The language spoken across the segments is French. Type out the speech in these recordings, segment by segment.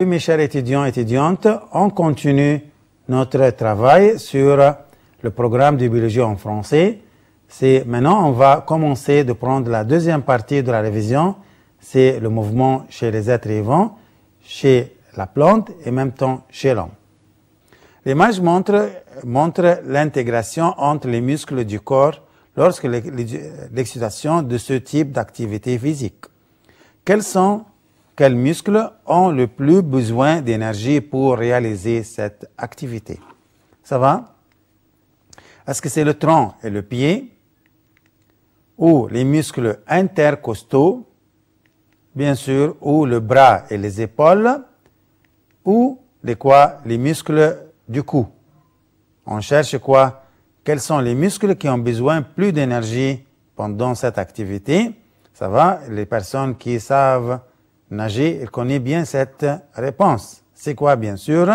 Mes chers étudiants et étudiantes, on continue notre travail sur le programme de biologie en français. Maintenant, on va commencer de prendre la deuxième partie de la révision. C'est le mouvement chez les êtres vivants, chez la plante et en même temps chez l'homme. L'image montre l'intégration entre les muscles du corps lorsque l'excitation de ce type d'activité physique. Quels muscles ont le plus besoin d'énergie pour réaliser cette activité? Ça va? Est-ce que c'est le tronc et le pied ou les muscles intercostaux, bien sûr, ou le bras et les épaules ou les muscles du cou? On cherche quoi? Quels sont les muscles qui ont besoin plus d'énergie pendant cette activité? Ça va? Les personnes qui savent nager, ils connaissent bien cette réponse. C'est quoi, bien sûr?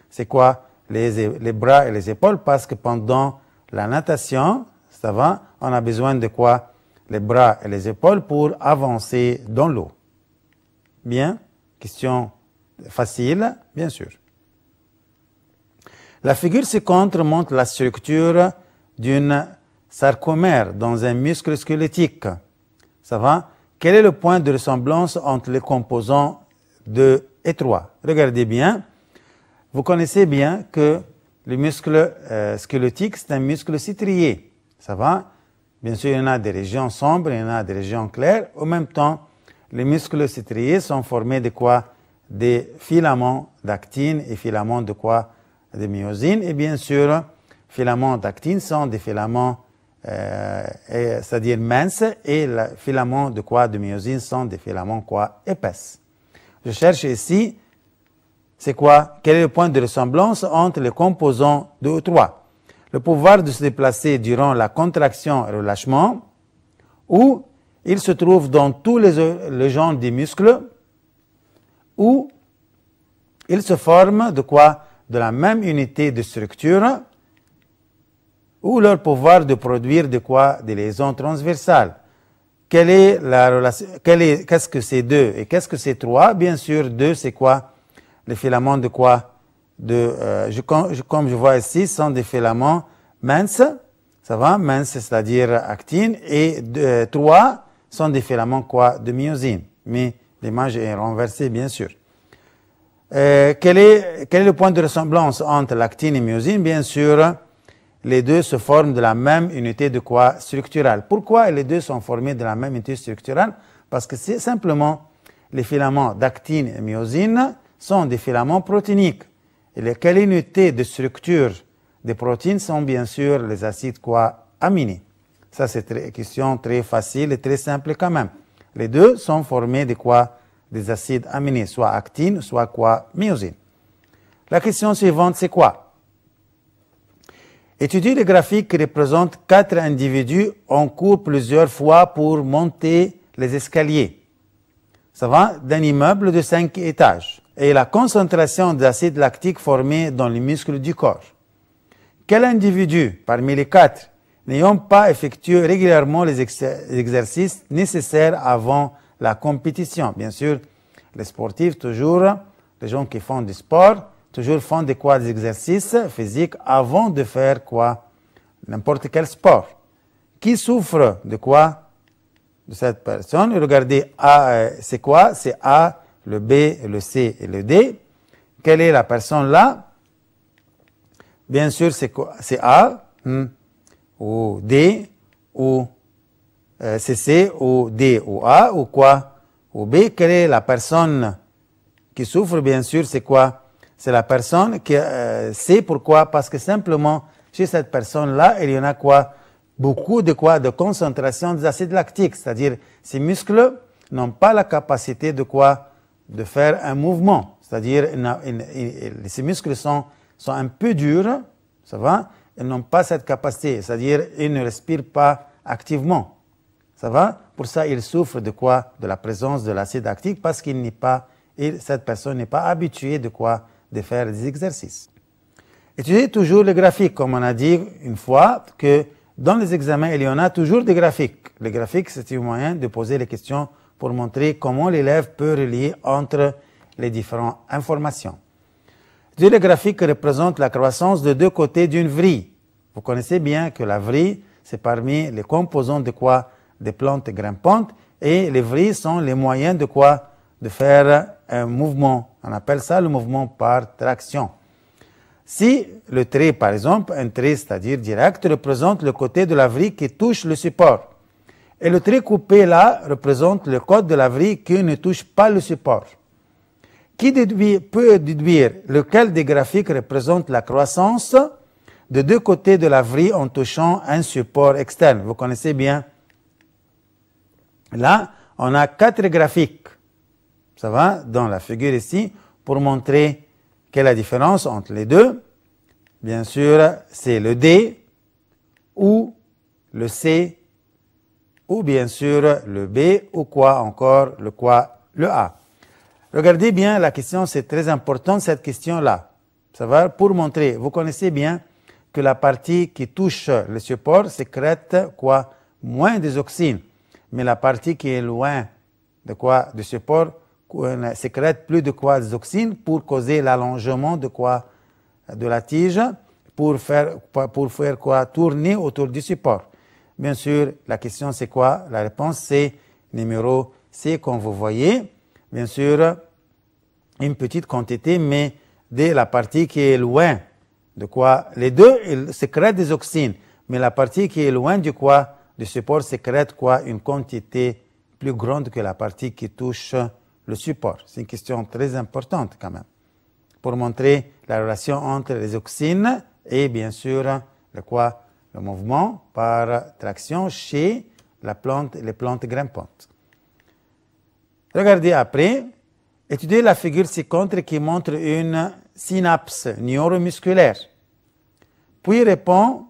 C'est quoi les bras et les épaules? Parce que pendant la natation, ça va, on a besoin de quoi? Les bras et les épaules pour avancer dans l'eau. Bien? Question facile, bien sûr. La figure ci-contre montre la structure d'une sarcomère dans un muscle squelettique. Ça va? Quel est le point de ressemblance entre les composants 2 et 3? Regardez bien. Vous connaissez bien que le muscle squelettique, c'est un muscle strié. Ça va? Bien sûr, il y en a des régions sombres, il y en a des régions claires. En même temps, les muscles striés sont formés de quoi? Des filaments d'actine et filaments de quoi? De myosine. Et bien sûr, filaments d'actine sont des filaments c'est-à-dire minces, et les filaments de quoi? De myosine sont des filaments quoi? Épaisses. Je cherche ici, c'est quoi? Quel est le point de ressemblance entre les composants 2 ou 3? Le pouvoir de se déplacer durant la contraction et le relâchement, ou il se trouve dans tous les genres des muscles, ou il se forme de quoi? De la même unité de structure, ou leur pouvoir de produire de quoi? Des liaisons transversales. Quelle est la relation? Qu'est-ce que c'est 2 et qu'est-ce que c'est 3? Bien sûr, 2, c'est quoi? Les filaments de quoi? Comme je vois ici, sont des filaments minces. Ça va? Minces, c'est-à-dire actine. Et 3 sont des filaments quoi? De myosine. Mais l'image est renversée, bien sûr. Quel est le point de ressemblance entre l'actine et myosine? Bien sûr, les deux se forment de la même unité de quoi? Structurale. Pourquoi les deux sont formés de la même unité structurale? Parce que c'est simplement les filaments d'actine et myosine sont des filaments protéiniques. Et quelle unité de structure des protéines sont bien sûr les acides quoi? Aminés. Ça, c'est une question très facile et très simple quand même. Les deux sont formés de quoi? Des acides aminés, soit actine, soit quoi? Myosine. La question suivante, c'est quoi? Étudiez le graphique qui représente 4 individus en cours plusieurs fois pour monter les escaliers. Ça va? D'un immeuble de 5 étages. Et la concentration d'acide lactique formée dans les muscles du corps. Quel individu, parmi les 4, n'ayant pas effectué régulièrement les exercices nécessaires avant la compétition? Bien sûr, les sportifs, toujours, les gens qui font du sport, toujours font des exercices physiques avant de faire quoi? N'importe quel sport. Qui souffre de quoi? De cette personne. Regardez, A, c'est quoi? C'est A, le B, le C et le D. Quelle est la personne là? Bien sûr, c'est quoi? C'est A, ou D, ou c'est C, ou D, ou A, ou quoi? Ou B. Quelle est la personne qui souffre? Bien sûr, c'est quoi? C'est la personne qui sait pourquoi, parce que simplement, chez cette personne-là, il y en a quoi? Beaucoup de quoi? De concentration des acides lactiques. C'est-à-dire, ces muscles n'ont pas la capacité de quoi? De faire un mouvement. C'est-à-dire, ces muscles sont un peu durs, ça va? Ils n'ont pas cette capacité. C'est-à-dire, ils ne respirent pas activement. Ça va? Pour ça, ils souffrent de quoi? De la présence de l'acide lactique, parce cette personne n'est pas habituée de quoi? De faire des exercices. Étudiez toujours le graphique, comme on a dit une fois, que dans les examens, il y en a toujours des graphiques. Le graphique, c'est un moyen de poser les questions pour montrer comment l'élève peut relier entre les différentes informations. Le graphique représente la croissance de deux côtés d'une vrille. Vous connaissez bien que la vrille, c'est parmi les composants de quoi? Des plantes grimpantes, et les vrilles sont les moyens de quoi? De faire un mouvement. On appelle ça le mouvement par traction. Si le trait, par exemple, un trait, c'est-à-dire direct, représente le côté de la vrille qui touche le support, et le trait coupé là représente le côté de la vrille qui ne touche pas le support. Qui peut déduire lequel des graphiques représente la croissance de deux côtés de la vrille en touchant un support externe? Vous connaissez bien. Là, on a 4 graphiques. Ça va dans la figure ici pour montrer quelle est la différence entre les deux. Bien sûr, c'est le D ou le C ou bien sûr le B ou quoi encore, le A. Regardez bien la question, c'est très important cette question-là. Ça va pour montrer, vous connaissez bien que la partie qui touche le support sécrète quoi? Moins des auxines. Mais la partie qui est loin de quoi? Du support sécrète plus de quoi? Des auxines pour causer l'allongement de quoi? De la tige pour faire quoi? Tourner autour du support. Bien sûr, la question c'est quoi? La réponse c'est numéro C comme vous voyez. Bien sûr, une petite quantité, mais de la partie qui est loin de quoi? Les deux, ils sécrètent des auxines, mais la partie qui est loin du quoi? Du support sécrète quoi? Une quantité plus grande que la partie qui touche le support. C'est une question très importante quand même, pour montrer la relation entre les auxines et bien sûr le mouvement par traction chez les plantes grimpantes. Regardez après, étudiez la figure ci-contre qui montre une synapse neuromusculaire. Puis répond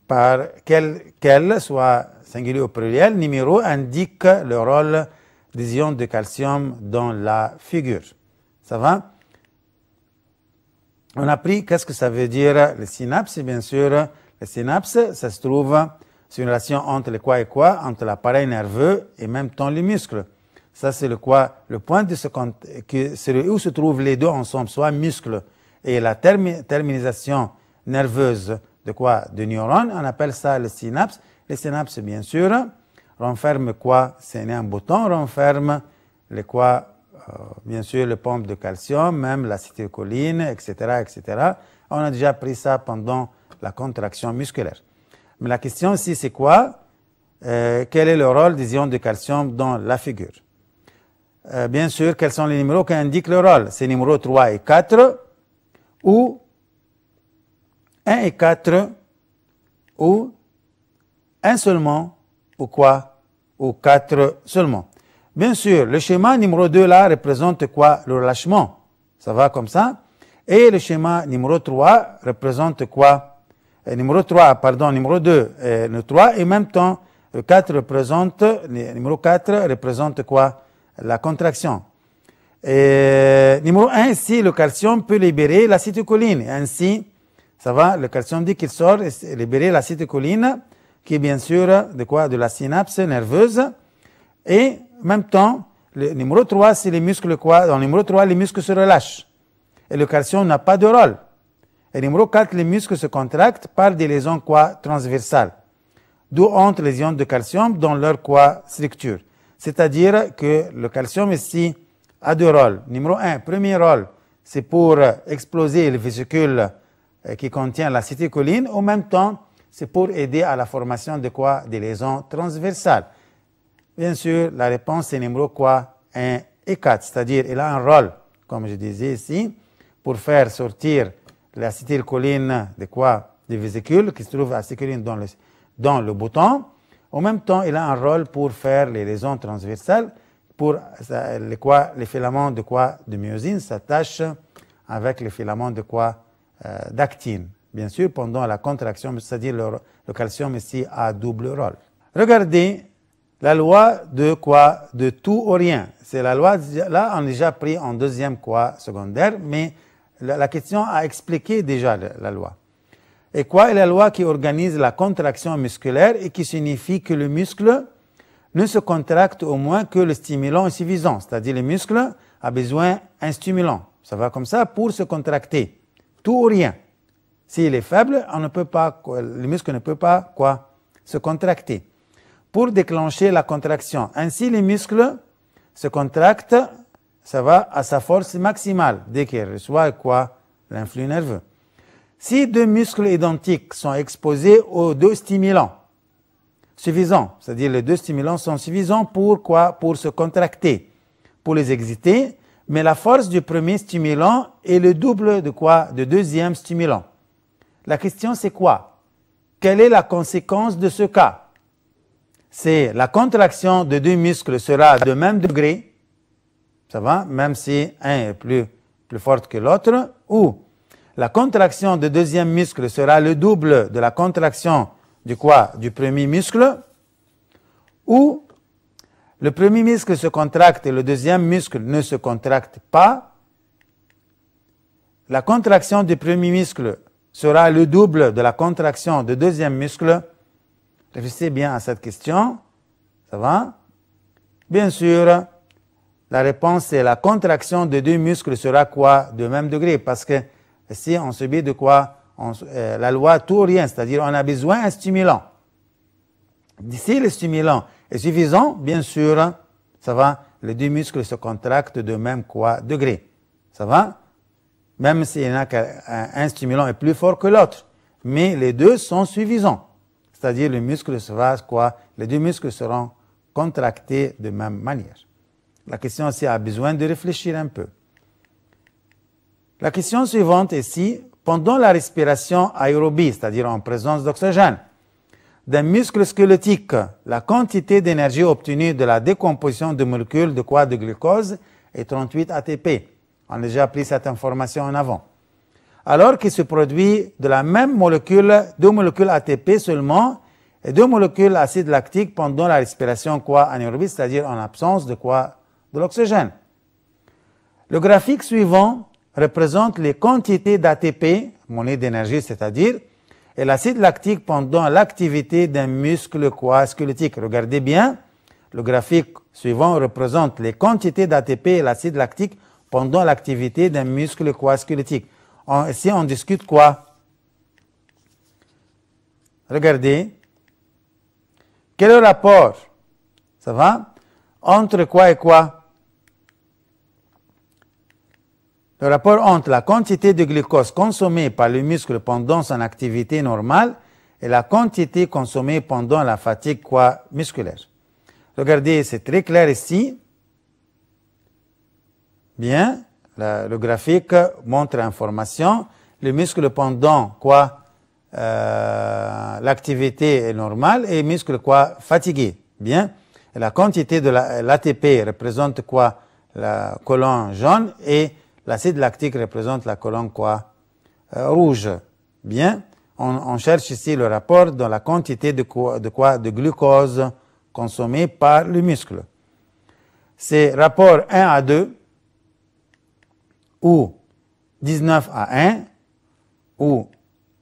par quel, soit singulier ou pluriel, numéro indique le rôle des ions de calcium dans la figure. Ça va? On a appris qu'est-ce que ça veut dire les synapses. Bien sûr, les synapses, ça se trouve, c'est une relation entre le quoi et quoi, entre l'appareil nerveux et même temps les muscles. Ça, c'est le quoi, le point de c'est où se trouvent les deux ensemble, soit muscles et la terminisation nerveuse de quoi? De neurones, on appelle ça le synapse. Les synapses, bien sûr, renferment quoi? C'est un bouton, renferment les quoi? Bien sûr, les pompes de calcium, même l'acétylcholine, etc., etc. On a déjà pris ça pendant la contraction musculaire. Mais la question ici, c'est quoi? Quel est le rôle des ions de calcium dans la figure? Bien sûr, quels sont les numéros qui indiquent le rôle? C'est numéros 3 et 4, ou 1 et 4, ou 1 seulement, ou quoi? Ou 4 seulement. Bien sûr, le schéma numéro 2 là représente quoi? Le relâchement. Ça va comme ça. Et le schéma numéro 3 représente quoi? Numéro 2, le 3, et en même temps, le 4 représente, le numéro 4 représente quoi? La contraction. Et numéro 1, ici, le calcium peut libérer l'acétylcholine. Ainsi, ça va, le calcium dit qu'il sort et libérer l'acétylcholine, qui est bien sûr de quoi? De la synapse nerveuse. Et en même temps, le numéro 3, c'est les muscles quoi? Dans le numéro 3, les muscles se relâchent. Et le calcium n'a pas de rôle. Et numéro 4, les muscles se contractent par des liaisons quoi? Transversales. D'où entrent les ions de calcium dans leur quoi? Structure. C'est-à-dire que le calcium ici a 2 rôles. Numéro 1, premier rôle, c'est pour exploser les vésicules qui contiennent l'acétylcholine. En même temps, c'est pour aider à la formation de quoi? Des liaisons transversales. Bien sûr, la réponse est numéro quoi? 1 et 4. C'est-à-dire, il a un rôle, comme je disais ici, pour faire sortir l'acétylcholine de quoi? Des vésicules qui se trouvent acétylcholine dans le bouton. En même temps, il a un rôle pour faire les liaisons transversales, pour les filaments de quoi? De myosine s'attachent avec les filaments de quoi? D'actine. Bien sûr, pendant la contraction, c'est-à-dire le calcium ici a double rôle. Regardez la loi de quoi? De tout ou rien. C'est la loi, là, on a déjà pris en deuxième quoi? Secondaire, mais la question a expliqué déjà la loi. Et quoi est la loi qui organise la contraction musculaire et qui signifie que le muscle ne se contracte au moins que le stimulant est suffisant. C'est-à-dire le muscle, a besoin d'un stimulant. Ça va comme ça pour se contracter. Tout ou rien. S'il est faible, on ne peut pas, le muscle ne peut pas se contracter. Pour déclencher la contraction, ainsi les muscles se contractent, ça va à sa force maximale dès qu'il reçoit l'influx nerveux. Si deux muscles identiques sont exposés aux deux stimulants suffisants, c'est-à-dire les deux stimulants sont suffisants pour se contracter, pour les exciter, mais la force du premier stimulant est le double de deuxième stimulant. La question c'est quoi? Quelle est la conséquence de ce cas? C'est la contraction de deux muscles sera de même degré, ça va, même si un est plus fort que l'autre, ou la contraction de deuxième muscle sera le double de la contraction du premier muscle, ou le premier muscle se contracte et le deuxième muscle ne se contracte pas. La contraction du premier muscle sera le double de la contraction du deuxième muscle. Réfléchissez bien à cette question. Ça va? Bien sûr, la réponse est la contraction de deux muscles sera de même degré, parce que ici on subit la loi tout ou rien, c'est-à-dire on a besoin d'un stimulant. Si le stimulant est suffisant, bien sûr, ça va, les deux muscles se contractent de même degré. Ça va? Même s'il y en a qu'un stimulant est plus fort que l'autre. Mais les deux sont suffisants. C'est-à-dire les deux muscles seront contractés de même manière. La question ici a besoin de réfléchir un peu. La question suivante est si, pendant la respiration aérobie, c'est-à-dire en présence d'oxygène, d'un muscle squelettique, la quantité d'énergie obtenue de la décomposition de molécules de glucose est 38 ATP. On a déjà pris cette information en avant. Alors qu'il se produit de la même molécule, 2 molécules ATP seulement, et 2 molécules acide lactique pendant la respiration anaérobie, c'est-à-dire en absence de l'oxygène. Le graphique suivant représente les quantités d'ATP, monnaie d'énergie, c'est-à-dire, et l'acide lactique pendant l'activité d'un muscle squelettique. Regardez bien, le graphique suivant représente les quantités d'ATP et l'acide lactique pendant l'activité d'un muscle squelettique. Ici, on discute quoi? Regardez. Quel est le rapport? Ça va? Entre quoi et quoi? Le rapport entre la quantité de glucose consommée par le muscle pendant son activité normale et la quantité consommée pendant la fatigue musculaire. Regardez, c'est très clair ici. Bien, le graphique montre l'information. Le muscle pendant l'activité est normale et le muscle fatigué. Bien, et la quantité de l'ATP représente la colonne jaune et l'acide lactique représente la colonne rouge. Bien, on cherche ici le rapport dans la quantité de glucose consommée par le muscle. C'est rapport 1 à 2 ou 19 à 1 ou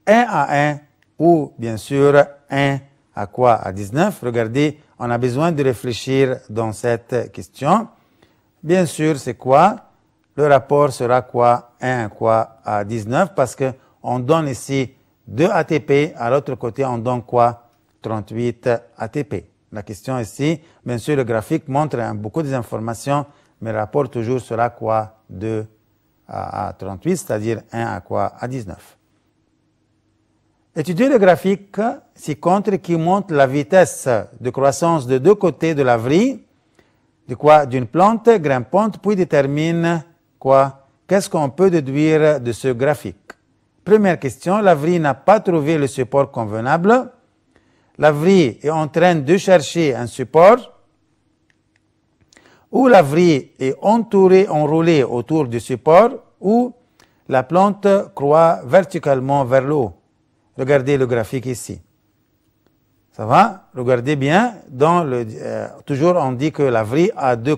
1 à 1 ou bien sûr 1 à 19. Regardez, on a besoin de réfléchir dans cette question. Bien sûr, c'est quoi? Le rapport sera 1 à 19 parce qu'on donne ici 2 ATP, à l'autre côté on donne 38 ATP. La question ici, bien sûr le graphique montre beaucoup d'informations, mais le rapport toujours sera 2 à 38, c'est-à-dire 1 à 19. Étudiez le graphique ci-contre qui montre la vitesse de croissance de deux côtés de la vrille, d'une plante grimpante, puis détermine qu'est-ce qu'on peut déduire de ce graphique. Première question, la vrille n'a pas trouvé le support convenable. La vrille est en train de chercher un support, ou la vrille est enroulée autour du support, ou la plante croît verticalement vers le haut. Regardez le graphique ici. Ça va? Regardez bien. Toujours on dit que la vrille a deux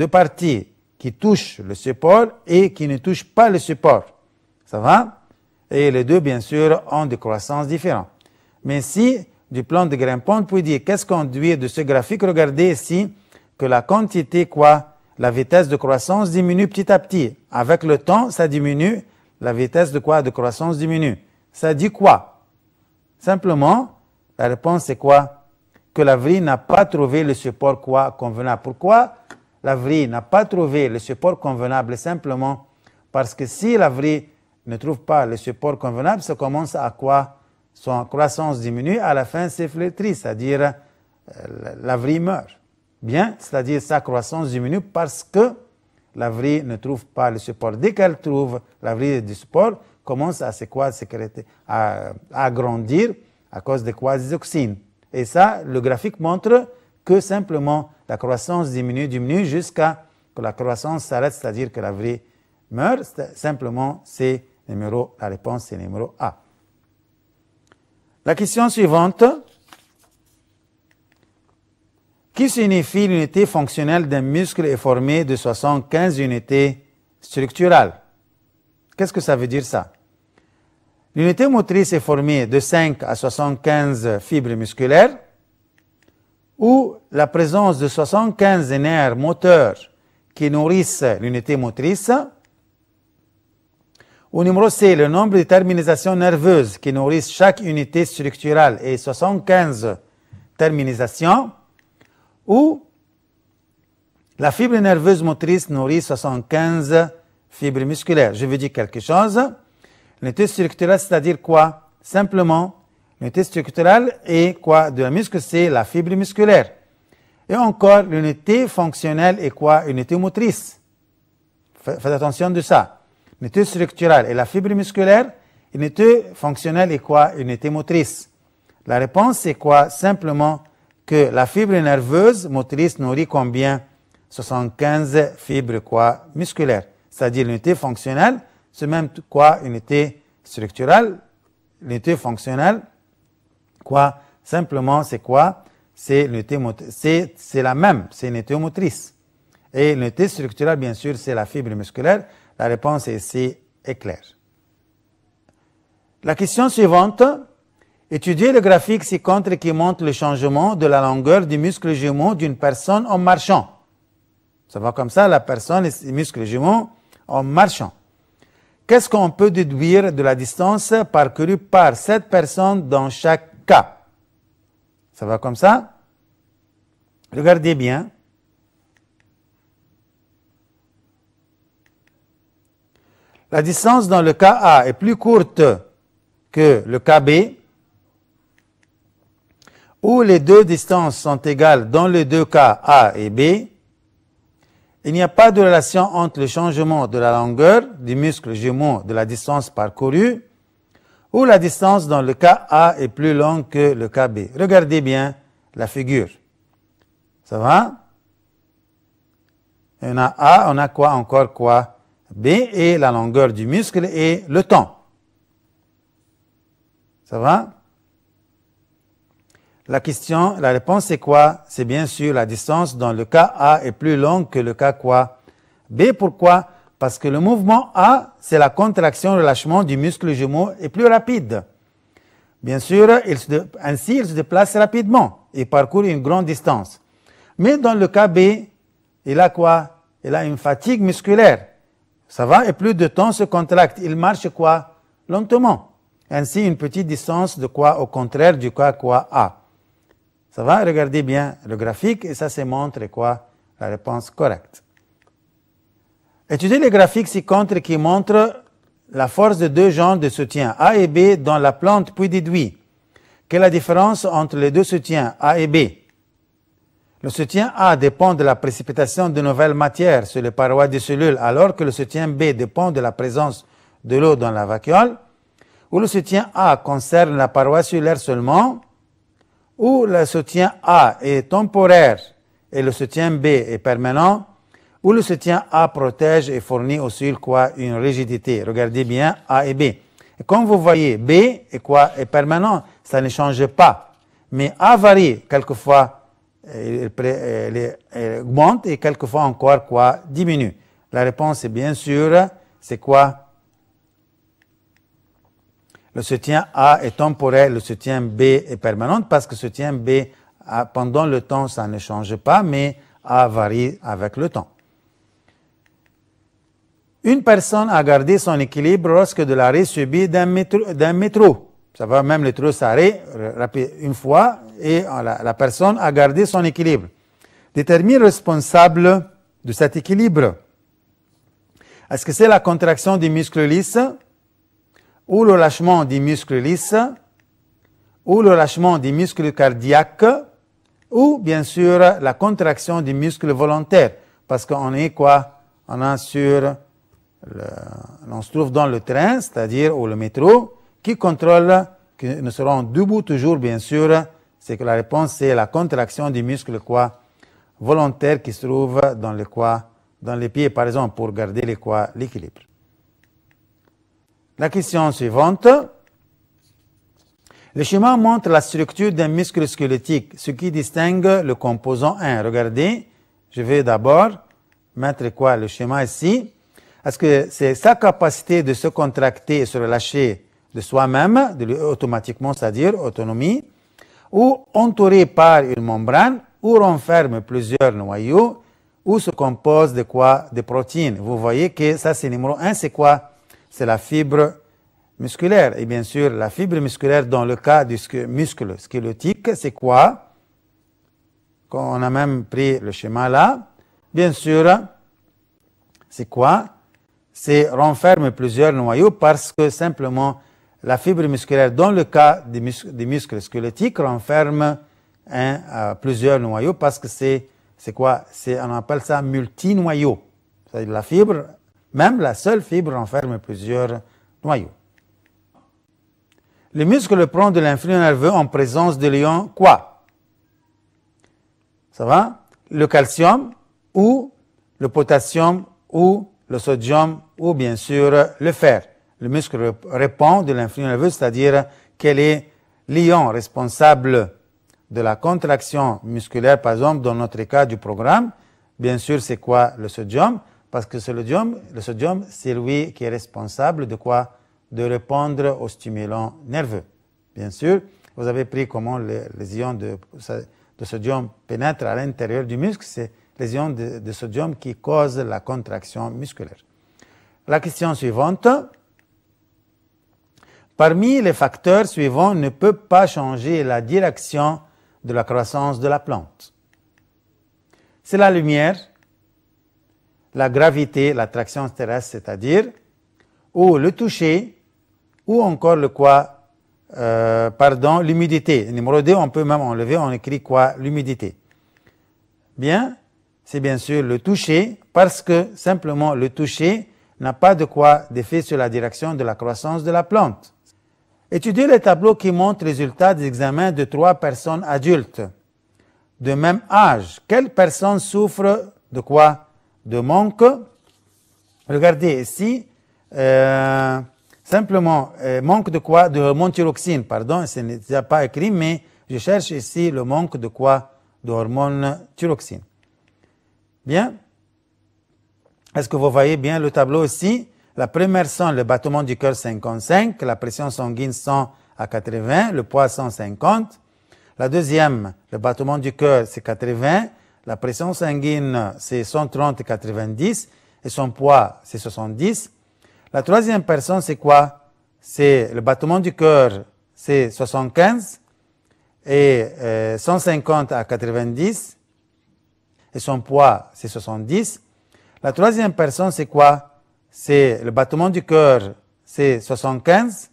parties qui touchent le support et qui ne touchent pas le support. Ça va? Et les deux, bien sûr, ont des croissances différentes. Mais si, du plan de grimpante, on peut dire qu'est-ce qu'on déduit de ce graphique? Regardez ici que la quantité la vitesse de croissance diminue petit à petit. Avec le temps, ça diminue. La vitesse de quoi? De croissance diminue. Ça dit quoi? Simplement, la réponse c'est quoi? Que la vrille n'a pas trouvé le support quoi convenable. Pourquoi la vrille n'a pas trouvé le support convenable? Simplement parce que si la vrille ne trouve pas le support convenable, ça commence à quoi? Son croissance diminue, à la fin c'est flétri, c'est-à-dire la vrille meurt. Bien, c'est-à-dire sa croissance diminue parce que la vrille ne trouve pas le support. Dès qu'elle trouve la vrille du support, commence à sécréter, à grandir à cause de quoi? Des auxines. Et ça, le graphique montre que simplement la croissance diminue jusqu'à que la croissance s'arrête, c'est-à-dire que la vrille meurt. Simplement, c'est la réponse c'est numéro A. La question suivante. Qui signifie l'unité fonctionnelle d'un muscle est formée de 75 unités structurales? Qu'est-ce que ça veut dire ça? L'unité motrice est formée de 5 à 75 fibres musculaires où la présence de 75 nerfs moteurs qui nourrissent l'unité motrice. Au numéro C, le nombre de terminaisons nerveuses qui nourrissent chaque unité structurale est 75 terminaisons, où la fibre nerveuse motrice nourrit 75 fibres musculaires. Je veux dire quelque chose. L'unité structurelle, c'est-à-dire quoi? Simplement, l'unité structurelle est quoi? De la muscle, c'est la fibre musculaire. Et encore, l'unité fonctionnelle est quoi? Unité motrice. Faites attention de ça. L'unité structurelle est la fibre musculaire. L'unité fonctionnelle est quoi? Unité motrice. La réponse, c'est quoi? Simplement que la fibre nerveuse motrice nourrit combien? 75 fibres quoi? Musculaires. C'est-à-dire l'unité fonctionnelle, c'est même quoi? Unité structurelle. L'unité fonctionnelle, quoi? Simplement, c'est quoi? C'est l'unité motrice. C'est la même, c'est une unité motrice. Et l'unité structurelle, bien sûr, c'est la fibre musculaire. La réponse ici est claire. La question suivante. Étudiez le graphique ci-contre qui montre le changement de la longueur du muscle jumeau d'une personne en marchant. Ça va comme ça, la personne et les muscles jumeaux en marchant. Qu'est-ce qu'on peut déduire de la distance parcourue par cette personne dans chaque cas? Ça va comme ça? Regardez bien. La distance dans le cas A est plus courte que le cas B, où les deux distances sont égales dans les deux cas A et B. Il n'y a pas de relation entre le changement de la longueur du muscle jumeau de la distance parcourue, où la distance dans le cas A est plus longue que le cas B. Regardez bien la figure. Ça va? On a A, on a quoi encore quoi? B et la longueur du muscle et le temps. Ça va? La réponse c'est quoi? C'est bien sûr la distance dans le cas A est plus longue que le cas quoi? B. Pourquoi? Parce que le mouvement A, c'est la contraction-relâchement du muscle jumeau est plus rapide. Bien sûr, ainsi il se déplace rapidement et parcourt une grande distance. Mais dans le cas B, il a quoi? Il a une fatigue musculaire. Ça va? Et plus de temps se contracte. Il marche quoi? Lentement. Ainsi, une petite distance de quoi? Au contraire du cas quoi? A. Ça va? Regardez bien le graphique et ça se montre quoi? La réponse correcte. Étudiez les graphiques ci-contre qui montrent la force de deux jambes de soutien A et B dans la plante puis déduit. Quelle est la différence entre les deux soutiens A et B? Le soutien A dépend de la précipitation de nouvelles matières sur les parois des cellules, alors que le soutien B dépend de la présence de l'eau dans la vacuole, où le soutien A concerne la paroi cellulaire seulement, où le soutien A est temporaire et le soutien B est permanent, où le soutien A protège et fournit aux cellules quoi? Une rigidité. Regardez bien A et B. Et comme vous voyez, B est quoi? Est permanent, ça ne change pas. Mais A varie, quelquefois il augmente et quelquefois encore quoi? Diminue. La réponse est bien sûr, c'est quoi? Le soutien A est temporaire, le soutien B est permanent parce que le soutien B, pendant le temps, ça ne change pas, mais A varie avec le temps. Une personne a gardé son équilibre lorsque de l'arrêt subi d'un métro. Ça va, même le métro s'arrête une fois et la personne a gardé son équilibre. Détermine le responsable de cet équilibre. Est-ce que c'est la contraction des muscles lisses ou le lâchement des muscles lisses ou le lâchement des muscles cardiaques ou bien sûr la contraction des muscles volontaires? Parce qu'on est quoi? On se trouve dans le train, c'est-à-dire ou le métro, qui contrôle, que nous serons debout toujours bien sûr. C'est que la réponse c'est la contraction des muscles quoi? Volontaires qui se trouvent dans les quoi? Dans les pieds par exemple pour garder les quoi? L'équilibre. La question suivante. Le schéma montre la structure d'un muscle squelettique, ce qui distingue le composant 1. Regardez, je vais d'abord mettre quoi? Le schéma ici. Est-ce que c'est sa capacité de se contracter et se relâcher de soi-même, automatiquement, c'est-à-dire autonomie, ou entouré par une membrane, ou renferme plusieurs noyaux, ou se compose de quoi? De protéines. Vous voyez que ça, c'est numéro 1, c'est quoi? C'est la fibre musculaire. Et bien sûr, la fibre musculaire, dans le cas du muscle squelettique, c'est quoi? On a même pris le schéma là. Bien sûr, c'est quoi? C'est renferme plusieurs noyaux parce que simplement la fibre musculaire, dans le cas des muscles squelettiques, renferme plusieurs noyaux parce que c'est quoi? On appelle ça multinoyau. C'est-à-dire la fibre, même la seule fibre renferme plusieurs noyaux. Le muscle prend de l'influx nerveux en présence de l'ion quoi? Ça va? Le calcium ou le potassium ou le sodium ou bien sûr le fer. Le muscle répond de l'influx nerveux, c'est-à-dire quel est l'ion responsable de la contraction musculaire, par exemple dans notre cas du programme. Bien sûr, c'est quoi? Le sodium, parce que le sodium, c'est lui qui est responsable de quoi? De répondre aux stimulants nerveux. Bien sûr, vous avez pris comment les ions de sodium pénètrent à l'intérieur du muscle, c'est les ions de sodium qui causent la contraction musculaire. La question suivante. Parmi les facteurs suivants ne peut pas changer la direction de la croissance de la plante. C'est la lumière, la gravité, l'attraction terrestre, c'est-à-dire, ou le toucher, ou encore le quoi? L'humidité. Numéro 2, on peut même enlever, on écrit quoi? L'humidité. Bien, c'est bien sûr le toucher, parce que simplement le toucher n'a pas de quoi d'effet sur la direction de la croissance de la plante. Étudiez les tableaux qui montrent les résultats des examens de 3 personnes adultes de même âge. Quelle personne souffre de quoi? De manque. Regardez ici, simplement, manque de quoi? De hormone thyroxine, pardon, ce n'est pas écrit, mais je cherche ici le manque de quoi? De hormone thyroxine. Bien. Est-ce que vous voyez bien le tableau ici? La première son, le battement du cœur 55, la pression sanguine 100 à 80, le poids 150. La deuxième, le battement du cœur c'est 80, la pression sanguine c'est 130 et 90 et son poids c'est 70. La troisième personne c'est quoi? C'est le battement du cœur c'est 75 et 150 à 90 et son poids c'est 70. La troisième personne c'est quoi? C'est le battement du cœur, c'est 75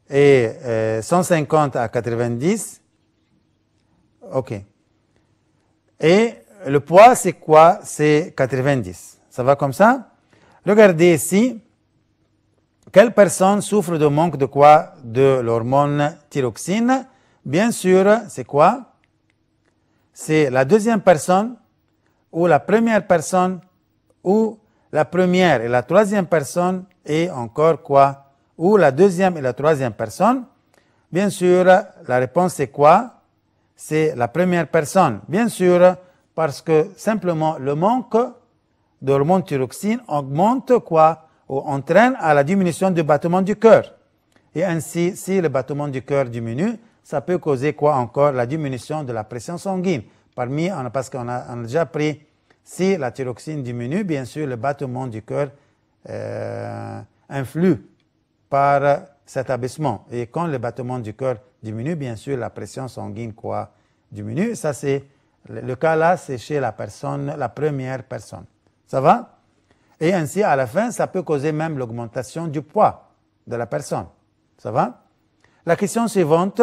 et 150 à 90. OK. Et le poids, c'est quoi? C'est 90. Ça va comme ça? Regardez ici. Quelle personne souffre de manque de quoi? De l'hormone thyroxine. Bien sûr, c'est quoi? C'est la deuxième personne ou la première personne ou la première et la troisième personne et encore quoi? Ou la deuxième et la troisième personne. Bien sûr, la réponse c'est quoi? C'est la première personne. Bien sûr, parce que simplement le manque d'hormone thyroxine augmente quoi? Ou entraîne à la diminution du battement du cœur. Et ainsi, si le battement du cœur diminue, ça peut causer quoi encore? La diminution de la pression sanguine. Parce qu'on a déjà pris, si la thyroxine diminue, bien sûr, le battement du cœur influent par cet abaissement. Et quand le battement du cœur diminue, bien sûr, la pression sanguine diminue. Ça, c'est le cas là, c'est chez la première personne. Ça va? Et ainsi, à la fin, ça peut causer même l'augmentation du poids de la personne. Ça va? La question suivante.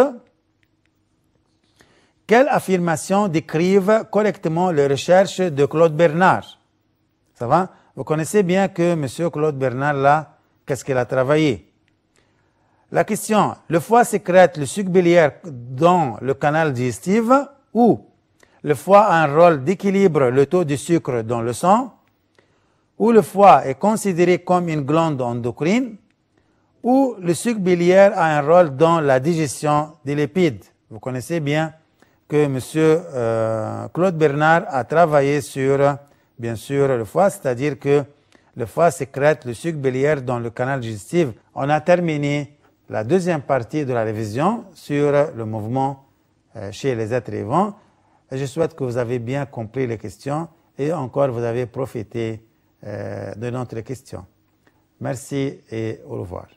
Quelles affirmations décrivent correctement les recherches de Claude Bernard? Ça va? Vous connaissez bien que M. Claude Bernard, là, qu'est-ce qu'il a travaillé? La question, le foie sécrète le suc biliaire dans le canal digestif ou le foie a un rôle d'équilibre le taux de sucre dans le sang, ou le foie est considéré comme une glande endocrine, ou le suc biliaire a un rôle dans la digestion des lipides. Vous connaissez bien que M. Claude Bernard a travaillé sur, bien sûr, le foie, c'est-à-dire que le foie sécrète le suc biliaire dans le canal digestif. On a terminé la deuxième partie de la révision sur le mouvement chez les êtres vivants. Je souhaite que vous avez bien compris les questions et encore vous avez profité de notre question. Merci et au revoir.